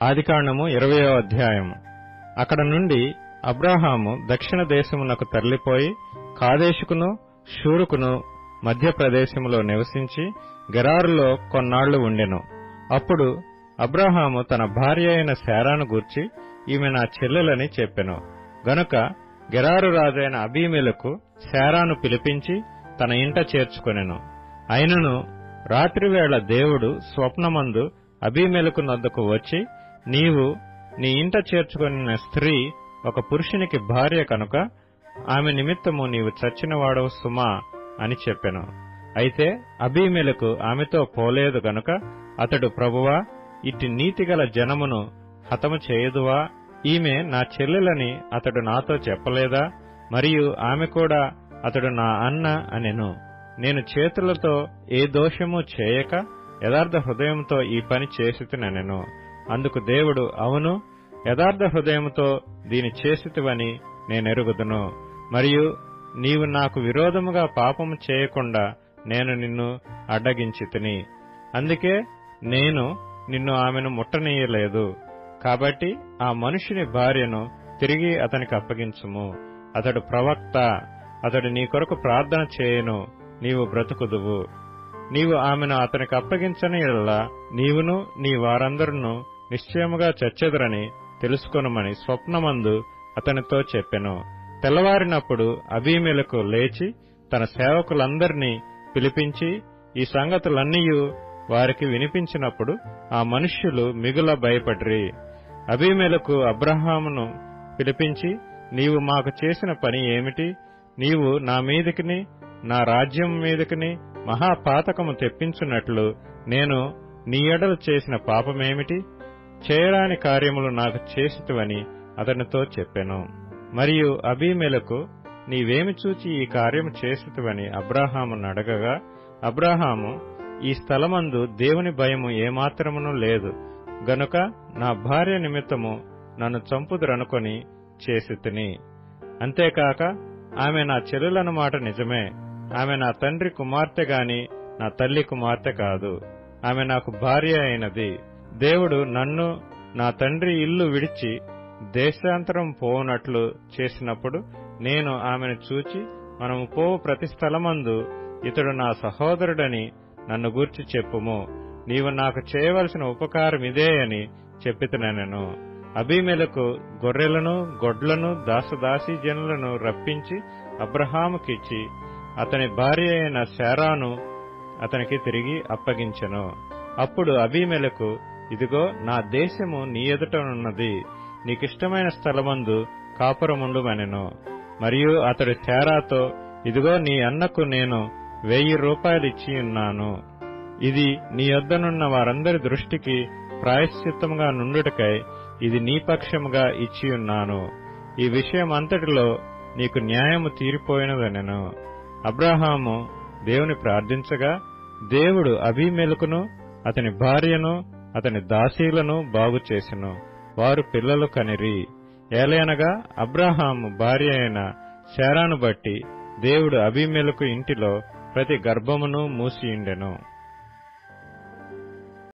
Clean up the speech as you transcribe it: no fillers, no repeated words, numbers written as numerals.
ఆదికాండము 20వ అధ్యాయము. అక్కడ నుండి అబ్రాహాము దక్షిణ దేశమునకు తరలిపోయి కాదేషుకును షూరుకును మధ్య ప్రదేశములో నివసించి గెరారులో కొన్నాళ్లు ఉండెను. అప్పుడు అబ్రాహాము తన భార్య అయిన శారాను గూర్చి, ఈమె నా చెల్లెలని చెప్పెను. గనుక గెరారు రాజైన అబీమెలెకు శారాను పిలిపించి తన ఇంట చేర్చుకొనెను. అయినను రాత్రివేళ దేవుడు స్వప్నమందు అబీమెలెకు నొద్దకు వచ్చి, నీవు నీ ఇంట చేర్చుకొనిన స్త్రీ ఒక పురుషునికి భార్య కనుక ఆమె నిమిత్తము నీవు చచ్చినవాడవు సుమా అని చెప్పెను. అయితే అబీమెలెకు ఆమెతో పోలేదు గనుక అతడు, ప్రభువా, ఇట్టి నీతిగల జనమును హతము చేయుదువా? ఈమె నా చెల్లెలని అతడు నాతో చెప్పలేదా? మరియు ఆమె కూడా అతడు నా అన్న అనెను. నేను చేతులతో ఏ దోషము చేయక యథార్థ హృదయంతో ఈ పని చేసితినెను. అందుకు దేవుడు, అవును, యథార్థ హృదయముతో దీని చేసితివని నేనెరుగుదును. మరియు నీవు నాకు విరోధముగా పాపము చేయకుండా నేను నిన్ను అడ్డగించితిని. అందుకే నేను నిన్ను ఆమెను ముట్టనీయలేదు. కాబట్టి ఆ మనుషుని భార్యను తిరిగి అతనికి అప్పగించుము. అతడు ప్రవక్త, అతడు నీ కొరకు ప్రార్థన చేయను, నీవు బ్రతుకుదువు. నీవు ఆమెను అతనికి అప్పగించని యెడల నీవును నీ వారందరూ నిశ్చయముగా చచ్చెదరని తెలుసుకొనుమని స్వప్నమందు అతనితో చెప్పెను. తెల్లవారినప్పుడు అబీమెలెకు లేచి తన సేవకులందరినీ పిలిపించి ఈ సంగతులన్నీయు వారికి వినిపించినప్పుడు ఆ మనుష్యులు మిగుల భయపడిరి. అబీమెలెకు అబ్రాహామును పిలిపించి, నీవు మాకు చేసిన పని ఏమిటి? నీవు నా మీదికిని నా రాజ్యం మీదికిని మహాపాతకము తెప్పించున్నట్లు నేను నీ ఎడల చేసిన పాపమేమిటి? చేయరాని కార్యములు నాకు చేసితివని అతనితో చెప్పెను. మరియు అబీమెలెకు, నీవేమి చూచి ఈ కార్యము చేసితివని అబ్రాహామును అడగగా, అబ్రాహాము, ఈ స్థలమందు దేవుని భయము ఏమాత్రమును లేదు గనుక నా భార్య నిమిత్తము నన్ను చంపుదురనుకొని చేసితిని. అంతేకాక ఆమె నా చెల్లెలను మాట నిజమే. ఆమె నా తండ్రి కుమార్తె గాని నా తల్లి కుమార్తె కాదు. ఆమె నాకు భార్య అయినది. దేవుడు నన్ను నా తండ్రి ఇల్లు విడిచి దేశాంతరం పోవునట్లు చేసినప్పుడు నేను ఆమెను చూచి, మనము పోవు ప్రతి స్థలమందు ఇతడు నా సహోదరుడని నన్ను గూర్చి చెప్పుము. నీవు నాకు చేయవలసిన ఉపకారమిదే అని చెప్పితినెను. అబీమెలెకు గొర్రెలను గొడ్లను దాసదాసీ జనులను రప్పించి అబ్రహాముకిచ్చి అతని భార్య అయిన శారాను అతనికి తిరిగి అప్పగించెను. అప్పుడు అబీమెలెకు, ఇదిగో నా దేశము నీ ఎదుటనున్నది, నీకిష్టమైన స్థలమందు కాపురముండుమనెను. మరియు అతడు శారాతో, ఇదిగో నీ అన్నకు నేను 1000 రూపాయలు ఇచ్చియున్నాను. ఇది నీ యొద్దనున్న వారందరి దృష్టికి ప్రాయశ్చిత్తముగా నుండుటకై ఇది నీ పక్షముగా ఇచ్చియున్నాను. ఈ విషయమంతటిలో నీకు న్యాయము తీరిపోయినదనెను. అబ్రాహాము దేవుని ప్రార్థించగా దేవుడు అబీమెలెకును అతని భార్యను అతని దాసీలను బాగుచేసెను. వారు పిల్లలు కనిరి. ఏలయనగా అబ్రాహాము భార్య అయిన శారాను బట్టి దేవుడు అబీమెలెకు ఇంటిలో ప్రతి గర్భమును మూసియుండెను.